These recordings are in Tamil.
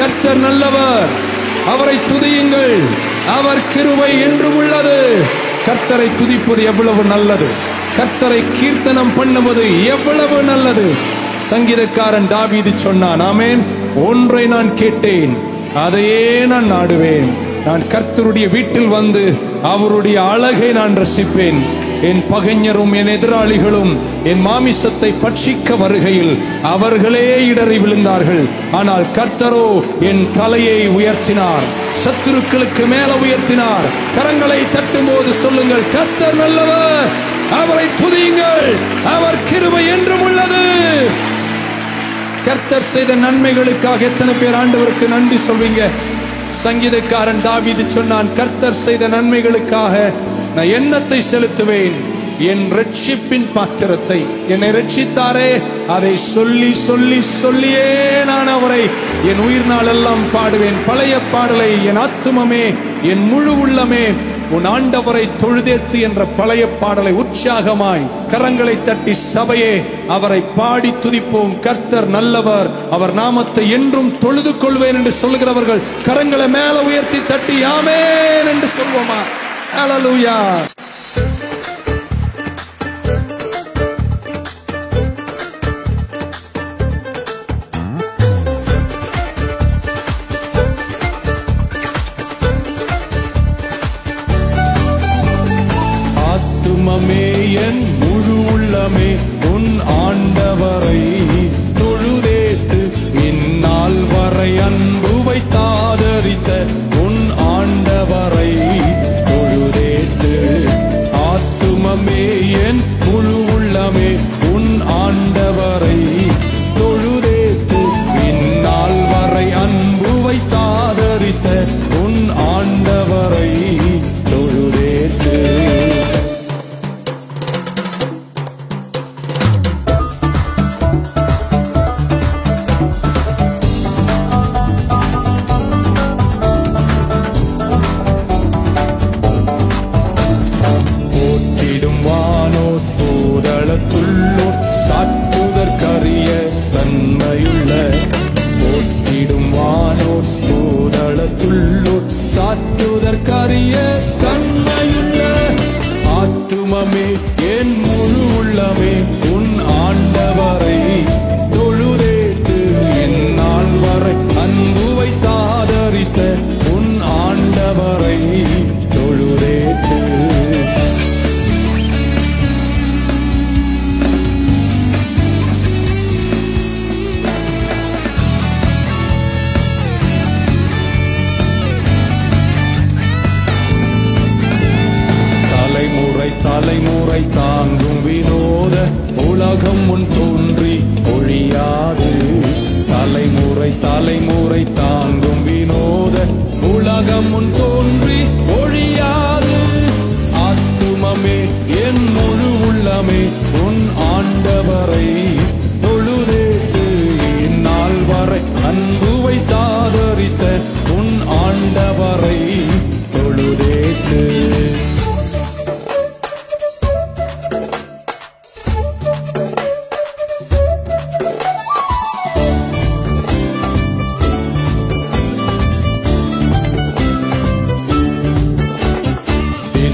கர்த்தர் நல்லவர், அவரை துதியுங்கள், அவர் கிருபை என்றும் உள்ளது. கர்த்தரை துதிப்பது எவ்வளவு நல்லது, கர்த்தரை கீர்த்தனம் பண்ணுவது எவ்வளவு நல்லது. சங்கீதக்காரன் தாவீது சொன்னான், ஆமென், ஒன்றை நான் கேட்டேன், அதையே நான் நாடுவேன். நான் கர்த்தருடைய வீட்டில் வந்து அவருடைய அழகை நான் ரசிப்பேன். என் பகைஞரும் என் எதிராளிகளும் என் மாமிசத்தை பட்சிக்க வருகையில் அவர்களே இடறி விழுந்தார்கள். ஆனால் கர்த்தரோ என் தலையை உயர்த்தினார், சத்துருக்களுக்கு மேல உயர்த்தினார். கரங்களை தட்டும் போது சொல்லுங்கள், கர்த்தர் நல்லவர், அவரை துதியுங்கள், அவர் கிருபை என்றும் உள்ளது. கர்த்தர் செய்த நன்மைகளுக்காக எத்தனை பேர் ஆண்டவருக்கு நன்றி சொல்வீங்க? சங்கீதக்காரன் தாவீது சொன்னான், கர்த்தர் செய்த நன்மைகளுக்காக நான் எண்ணத்தை செலுத்துவேன். என் ரட்சிப்பின் பாத்திரத்தை, என்னை ரட்சித்தாரே, அதை சொல்லி சொல்லி சொல்லியே நான் அவரை என் உயிர் நாளெல்லாம் பாடுவேன். பழைய பாடலை என் ஆத்துமமே, என் முழு உள்ளமே உன் ஆண்டவரை தொழுதேத்து என்ற பழைய பாடலை உற்சாகமாய் கரங்களை தட்டி சபையே அவரை பாடி துதிப்போம். கர்த்தர் நல்லவர், அவர் நாமத்தை என்றும் தொழுது கொள்வேன் என்று சொல்லுகிறவர்கள் கரங்களை மேல உயர்த்தி தட்டி ஆமென் என்று சொல்வோமா? ஹல்லேலூயா. ஆத்துமமே என் முழு உள்ளமே உன் ஆண்டவரை தொழுதேத்து, இந்நாள் வரை அன்பு வைத்தாதரித்த உன் ஆண்டவரை தொழுதேத்து. ஆத்துமமே என் முழு உள்ளமே உன் ஆண்டவரை தொழுதேத்து, இந்நாள் வரை அன்பு வைத்தாதரித்த உன் ஆண்டவரை தொழுதேத்து. தூதளத்துள்ளோர் சாற்றுதற்கரிய தன்மையுள்ள, போற்றிடும் வானோர் தூதளத்துள்ளோர் சாற்றுதற்கரிய தன்மையுள்ள. ஆத்துமமே என் முழு உள்ளமே உன் ஆண்டவரை தொழுதேத்து, இந்நாள் வரை அன்பு வைத்தாதரித்த உன் ஆண்டவரை தொழுதேத்து. தலைமுறை தாங்கும் வினோத உலகம் முன் தோன்றி ஒழியாது. தலைமுறை தலைமுறை தாங்கும் வினோத உலகம் முன் தோன்றி ஒழியாது. ஆத்துமமே என் முழு உள்ளமே உன் ஆண்டவரை தொழுதேத்து, இந்நாள் வரை அன்பு வைத்தாதரித்த உன் ஆண்டவரை தொழுதேத்து.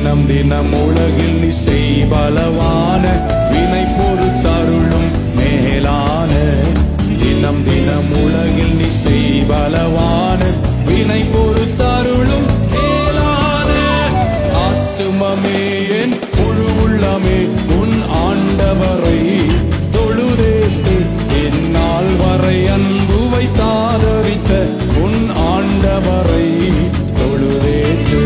தினம் தினம் உலகில் நீ செய்பலவான வினை பொறுத்தருளும் மேலான. தினம் தினம் உலகில் நீ செய்பலவான வினை பொறுத்தருளும் மேலான. ஆத்துமமே என் முழு உள்ளமே உன் ஆண்டவரை தொழுதேத்து, இந்நாள் வரை அன்பு வைத்தாதரித்த உன் ஆண்டவரை தொழுதேத்து.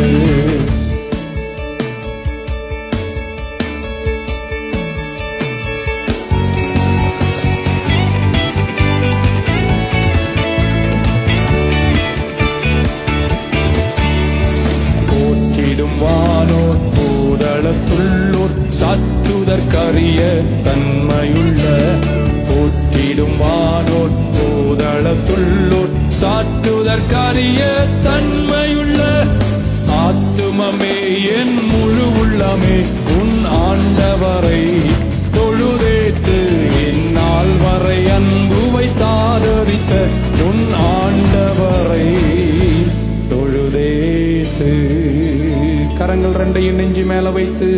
வானோர் பூதளத்துள்ளோர் சாற்றுதற்கரிய தன்மையுள்ள. போற்றிடும் வானோர் பூதளத்துள்ளோர் சாற்றுதற்கரிய தன்மையுள்ள. ஆத்துமமே என் முழு உள்ளமே உன் ஆண்டவரை தொழுதேத்து, இந்நாள் வரை அன்பு வைத்தாதரித்த உன் ஆண்டவர் கரங்களையும் நெஞ்சு மேல வைத்து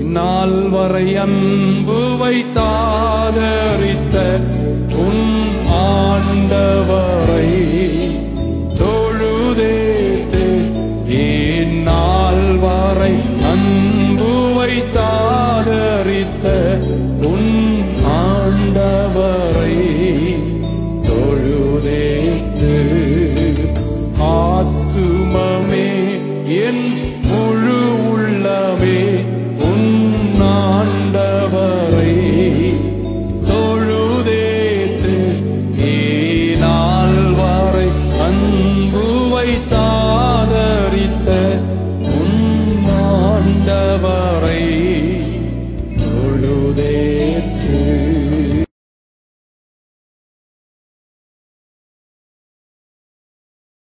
இந்நாள் வரை அன்பு வைத்தாதரித்த